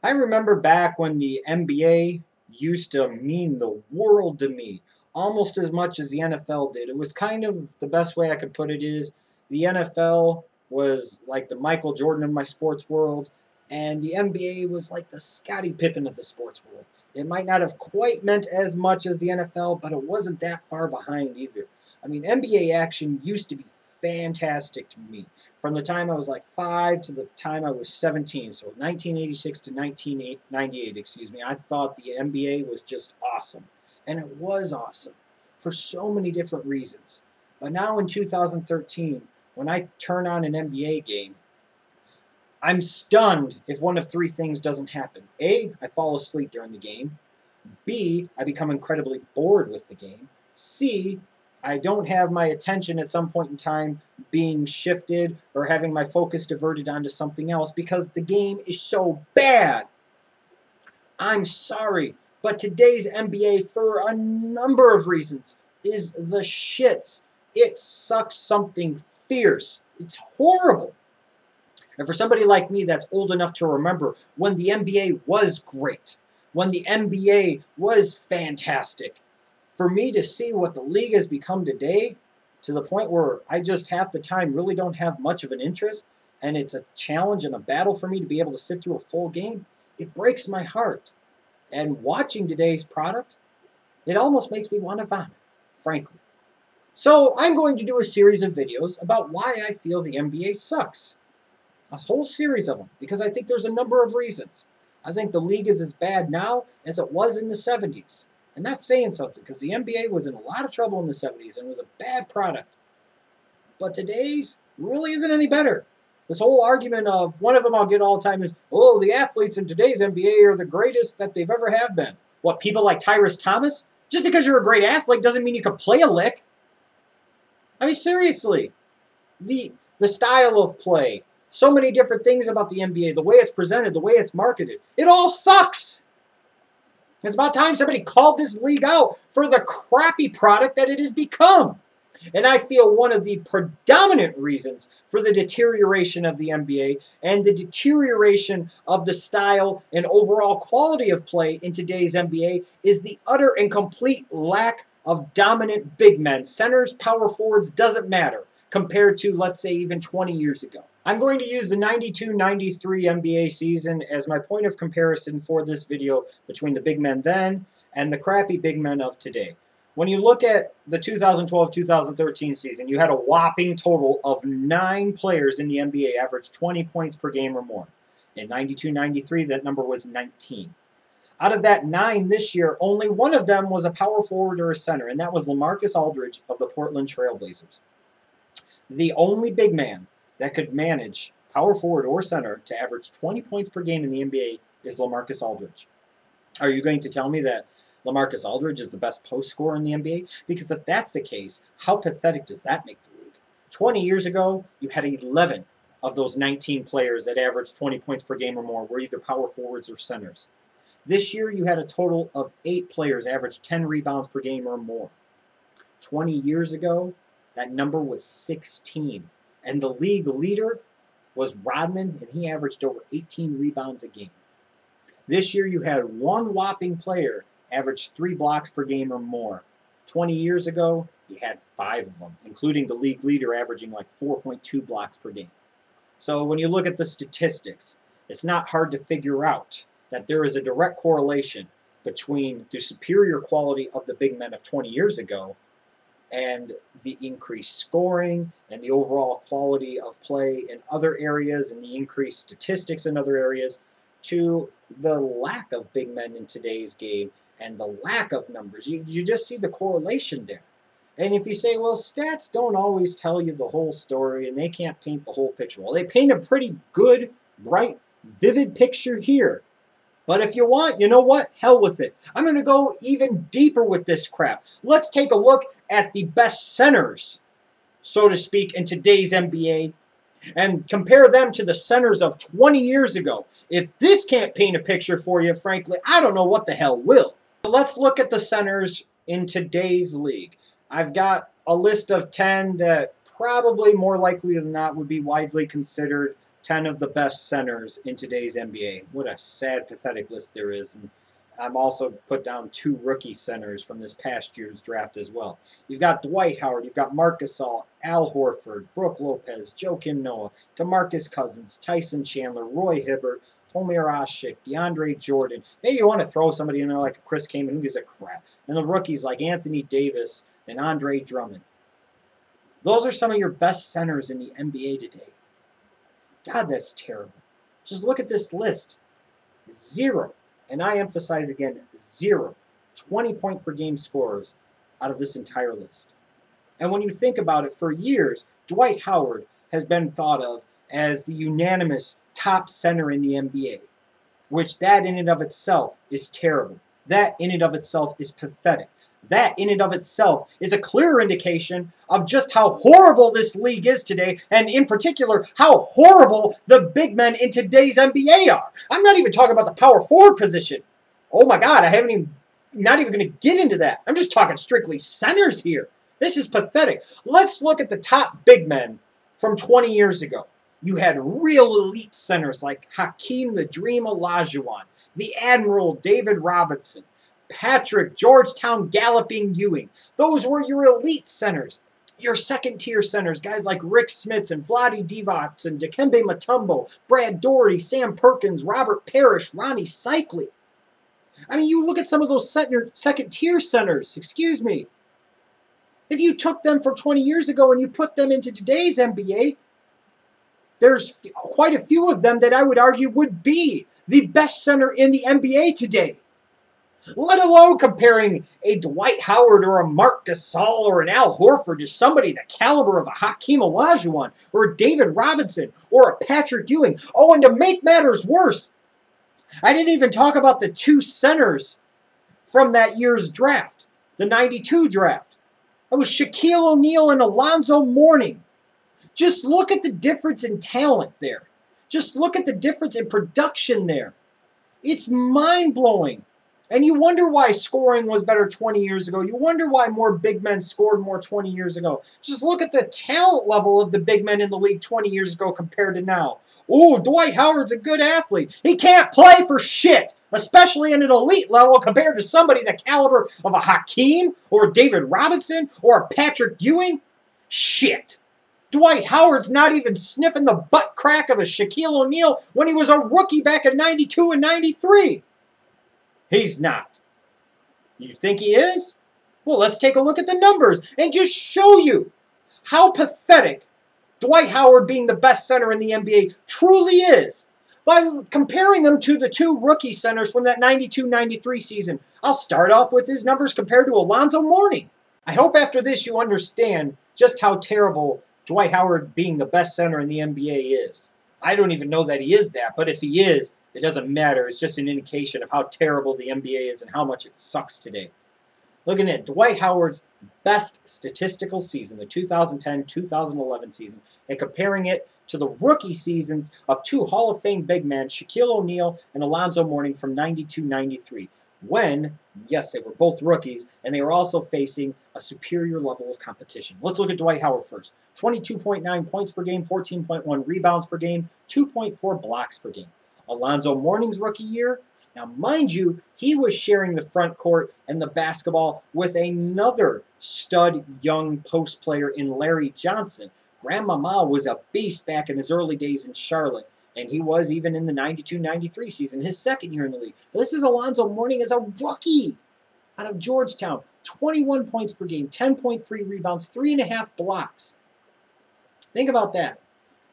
I remember back when the NBA used to mean the world to me, almost as much as the NFL did. It was kind of the best way I could put it is the NFL was like the Michael Jordan of my sports world, and the NBA was like the Scottie Pippen of the sports world. It might not have quite meant as much as the NFL, but it wasn't that far behind either. I mean, NBA action used to be fantastic to me from the time I was like 5 to the time I was 17. So 1986 to 1998, excuse me. I thought the NBA was just awesome. And it was awesome for so many different reasons. But now in 2013, when I turn on an NBA game, I'm stunned if one of three things doesn't happen. A, I fall asleep during the game. B, I become incredibly bored with the game. C, I don't have my attention at some point in time being shifted or having my focus diverted onto something else because the game is so bad. I'm sorry, but today's NBA, for a number of reasons, is the shits. It sucks something fierce. It's horrible. And for somebody like me that's old enough to remember when the NBA was great, when the NBA was fantastic, for me to see what the league has become today, to the point where I just half the time really don't have much of an interest, and it's a challenge and a battle for me to be able to sit through a full game, it breaks my heart. And watching today's product, it almost makes me want to vomit, frankly. So I'm going to do a series of videos about why I feel the NBA sucks. A whole series of them, because I think there's a number of reasons. I think the league is as bad now as it was in the 70s. And that's saying something, because the NBA was in a lot of trouble in the 70s and was a bad product. But today's really isn't any better. This whole argument of, one of them I'll get all the time is, oh, the athletes in today's NBA are the greatest that they've ever have been. What, people like Tyrus Thomas? Just because you're a great athlete doesn't mean you can play a lick. I mean, seriously. The style of play, so many different things about the NBA, the way it's presented, the way it's marketed, it all sucks. It's about time somebody called this league out for the crappy product that it has become. And I feel one of the predominant reasons for the deterioration of the NBA and the deterioration of the style and overall quality of play in today's NBA is the utter and complete lack of dominant big men. Centers, power forwards, doesn't matter compared to, let's say, even 20 years ago. I'm going to use the 92-93 NBA season as my point of comparison for this video between the big men then and the crappy big men of today. When you look at the 2012-2013 season, you had a whopping total of 9 players in the NBA average 20 points per game or more. In 92-93, that number was 19. Out of that 9 this year, only one of them was a power forward or a center, and that was LaMarcus Aldridge of the Portland Trail Blazers. The only big man that could manage power forward or center to average 20 points per game in the NBA is LaMarcus Aldridge. Are you going to tell me that LaMarcus Aldridge is the best post scorer in the NBA? Because if that's the case, how pathetic does that make the league? 20 years ago, you had 11 of those 19 players that averaged 20 points per game or more were either power forwards or centers. This year, you had a total of 8 players average 10 rebounds per game or more. 20 years ago, that number was 16. And the league leader was Rodman, and he averaged over 18 rebounds a game. This year, you had one whopping player average 3 blocks per game or more. 20 years ago, you had 5 of them, including the league leader averaging like 4.2 blocks per game. So when you look at the statistics, it's not hard to figure out that there is a direct correlation between the superior quality of the big men of 20 years ago and the increased scoring and the overall quality of play in other areas and the increased statistics in other areas to the lack of big men in today's game and the lack of numbers. You just see the correlation there. And if you say, well, stats don't always tell you the whole story and they can't paint the whole picture. Well, they paint a pretty good, bright, vivid picture here. But if you want, you know what? Hell with it. I'm going to go even deeper with this crap. Let's take a look at the best centers, so to speak, in today's NBA and compare them to the centers of 20 years ago. If this can't paint a picture for you, frankly, I don't know what the hell will. Let's look at the centers in today's league. I've got a list of 10 that probably more likely than not would be widely considered 10 of the best centers in today's NBA. What a sad, pathetic list there is. And I'm also put down 2 rookie centers from this past year's draft as well. You've got Dwight Howard, you've got Marc Gasol, Al Horford, Brook Lopez, Joakim Noah, DeMarcus Cousins, Tyson Chandler, Roy Hibbert, Omer Asik, DeAndre Jordan. Maybe you want to throw somebody in there like Chris Kaman, who gives a crap. And the rookies like Anthony Davis and Andre Drummond. Those are some of your best centers in the NBA today. God, that's terrible. Just look at this list. 0. And I emphasize again, 0 20-point per game scorers out of this entire list. And when you think about it, for years, Dwight Howard has been thought of as the unanimous top center in the NBA, which that in and of itself is terrible. That in and of itself is pathetic. That in and of itself is a clear indication of just how horrible this league is today, and in particular, how horrible the big men in today's NBA are. I'm not even talking about the power forward position. Oh my God, not even going to get into that. I'm just talking strictly centers here. This is pathetic. Let's look at the top big men from 20 years ago. You had real elite centers like Hakeem the Dream Olajuwon, the Admiral David Robinson, Patrick Georgetown Galloping Ewing. Those were your elite centers. Your second-tier centers, guys like Rick Smits and Vlade Divac and Dikembe Mutombo, Brad Daugherty, Sam Perkins, Robert Parrish, Ronnie Cycli. I mean, you look at some of those second-tier centers, excuse me. If you took them from 20 years ago and you put them into today's NBA, there's quite a few of them that I would argue would be the best center in the NBA today. Let alone comparing a Dwight Howard or a Marc Gasol or an Al Horford to somebody the caliber of a Hakeem Olajuwon or a David Robinson or a Patrick Ewing. Oh, and to make matters worse, I didn't even talk about the 2 centers from that year's draft, the '92 draft. It was Shaquille O'Neal and Alonzo Mourning. Just look at the difference in talent there. Just look at the difference in production there. It's mind-blowing. And you wonder why scoring was better 20 years ago. You wonder why more big men scored more 20 years ago. Just look at the talent level of the big men in the league 20 years ago compared to now. Ooh, Dwight Howard's a good athlete. He can't play for shit, especially in an elite level compared to somebody the caliber of a Hakeem or a David Robinson or a Patrick Ewing. Shit. Dwight Howard's not even sniffing the butt crack of a Shaquille O'Neal when he was a rookie back in '92 and '93. He's not. You think he is? Well, let's take a look at the numbers and just show you how pathetic Dwight Howard being the best center in the NBA truly is by comparing him to the 2 rookie centers from that '92-'93 season. I'll start off with his numbers compared to Alonzo Mourning. I hope after this you understand just how terrible Dwight Howard being the best center in the NBA is. I don't even know that he is that, but if he is, it doesn't matter. It's just an indication of how terrible the NBA is and how much it sucks today. Looking at Dwight Howard's best statistical season, the 2010-2011 season, and comparing it to the rookie seasons of 2 Hall of Fame big men, Shaquille O'Neal and Alonzo Mourning from '92-'93, when, yes, they were both rookies, and they were also facing a superior level of competition. Let's look at Dwight Howard first. 22.9 points per game, 14.1 rebounds per game, 2.4 blocks per game. Alonzo Mourning's rookie year, now mind you, he was sharing the front court and the basketball with another stud young post player in Larry Johnson. Grandmama was a beast back in his early days in Charlotte, and he was even in the '92-'93 season, his second year in the league. But this is Alonzo Mourning as a rookie out of Georgetown. 21 points per game, 10.3 rebounds, 3.5 blocks. Think about that.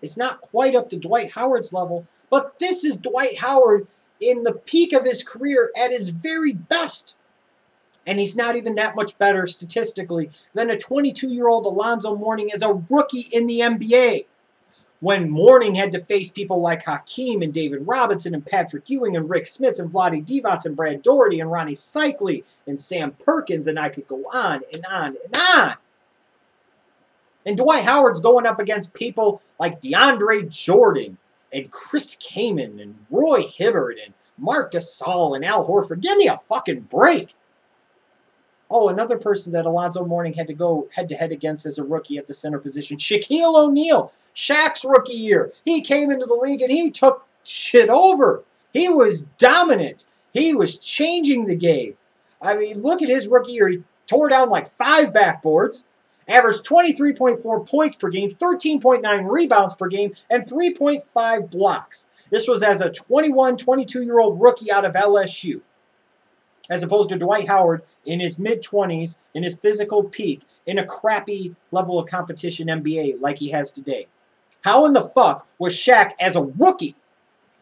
It's not quite up to Dwight Howard's level, but this is Dwight Howard in the peak of his career at his very best. And he's not even that much better statistically than a 22-year-old Alonzo Mourning as a rookie in the NBA. When Mourning had to face people like Hakeem and David Robinson and Patrick Ewing and Rick Smits and Vlade Divac and Brad Daugherty and Ronnie Cycli and Sam Perkins, and I could go on and on and on. And Dwight Howard's going up against people like DeAndre Jordan and Chris Kaman and Roy Hibbert and Marc Gasol and Al Horford. Give me a fucking break. Oh, another person that Alonzo Mourning had to go head-to-head against as a rookie at the center position, Shaquille O'Neal, Shaq's rookie year. He came into the league and he took shit over. He was dominant. He was changing the game. I mean, look at his rookie year. He tore down like 5 backboards, averaged 23.4 points per game, 13.9 rebounds per game, and 3.5 blocks. This was as a 21, 22-year-old rookie out of LSU, as opposed to Dwight Howard in his mid-20s, in his physical peak, in a crappy level of competition NBA like he has today. How in the fuck was Shaq, as a rookie,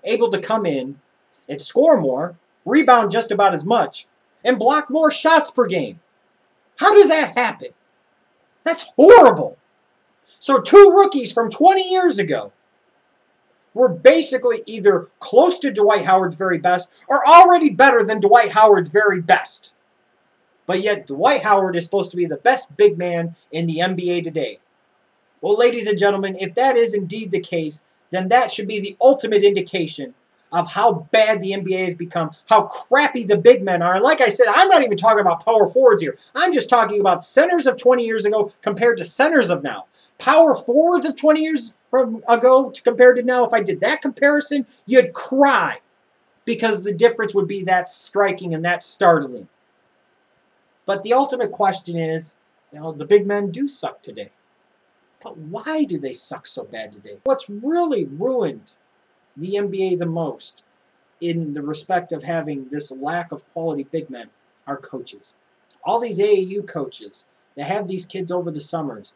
able to come in and score more, rebound just about as much, and block more shots per game? How does that happen? That's horrible. So 2 rookies from 20 years ago were basically either close to Dwight Howard's very best or already better than Dwight Howard's very best. But yet Dwight Howard is supposed to be the best big man in the NBA today. Well, ladies and gentlemen, if that is indeed the case, then that should be the ultimate indication of how bad the NBA has become, how crappy the big men are. And like I said, I'm not even talking about power forwards here. I'm just talking about centers of 20 years ago compared to centers of now. Power forwards of 20 years ago compared to now, if I did that comparison, you'd cry, because the difference would be that striking and that startling. But the ultimate question is, the big men do suck today. But why do they suck so bad today? What's really ruined the NBA the most in the respect of having this lack of quality big men are coaches. All these AAU coaches that have these kids over the summers,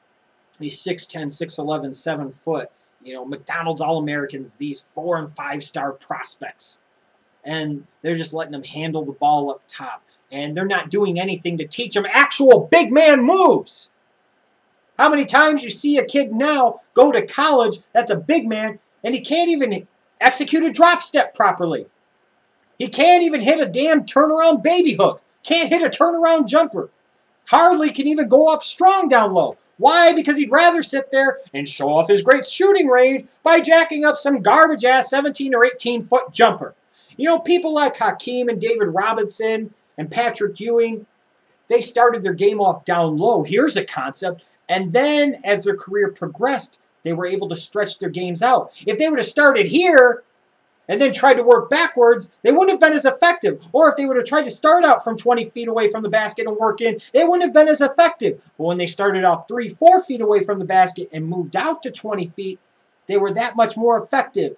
these 6'10", 6'11", 7 foot, McDonald's All-Americans, these 4- and 5-star prospects. And they're just letting them handle the ball up top. And they're not doing anything to teach them actual big man moves. How many times you see a kid now go to college that's a big man and he can't even execute a drop step properly. He can't even hit a damn turnaround baby hook. Can't hit a turnaround jumper. Hardly can even go up strong down low. Why? Because he'd rather sit there and show off his great shooting range by jacking up some garbage-ass 17 or 18-foot jumper. People like Hakeem and David Robinson and Patrick Ewing, they started their game off down low. Here's a concept. And then, as their career progressed, they were able to stretch their games out. If they would have started here and then tried to work backwards, they wouldn't have been as effective. Or if they would have tried to start out from 20 feet away from the basket and work in, they wouldn't have been as effective. But when they started off 3, 4 feet away from the basket and moved out to 20 feet, they were that much more effective.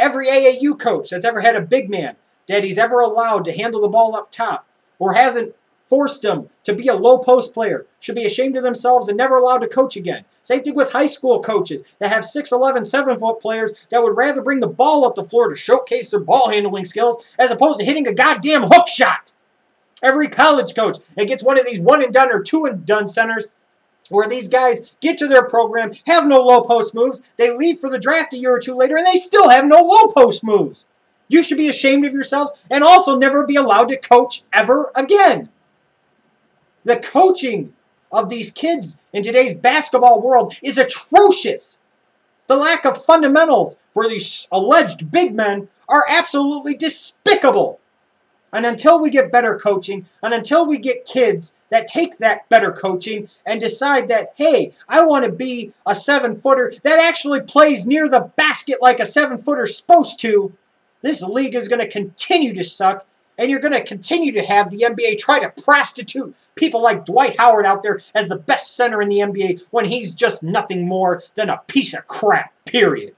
Every AAU coach that's ever had a big man that he's ever allowed to handle the ball up top or hasn't forced them to be a low post player should be ashamed of themselves and never allowed to coach again. Same thing with high school coaches that have 6'11", 7-foot players that would rather bring the ball up the floor to showcase their ball handling skills as opposed to hitting a goddamn hook shot. Every college coach that gets one of these one-and-done or two-and-done centers where these guys get to their program, have no low post moves, they leave for the draft a year or two later, and they still have no low post moves. You should be ashamed of yourselves and also never be allowed to coach ever again. The coaching of these kids in today's basketball world is atrocious. The lack of fundamentals for these alleged big men are absolutely despicable. And until we get better coaching, and until we get kids that take that better coaching and decide that, hey, I want to be a 7-footer that actually plays near the basket like a 7-footer's supposed to, this league is going to continue to suck. And you're going to continue to have the NBA try to prostitute people like Dwight Howard out there as the best center in the NBA when he's just nothing more than a piece of crap, period.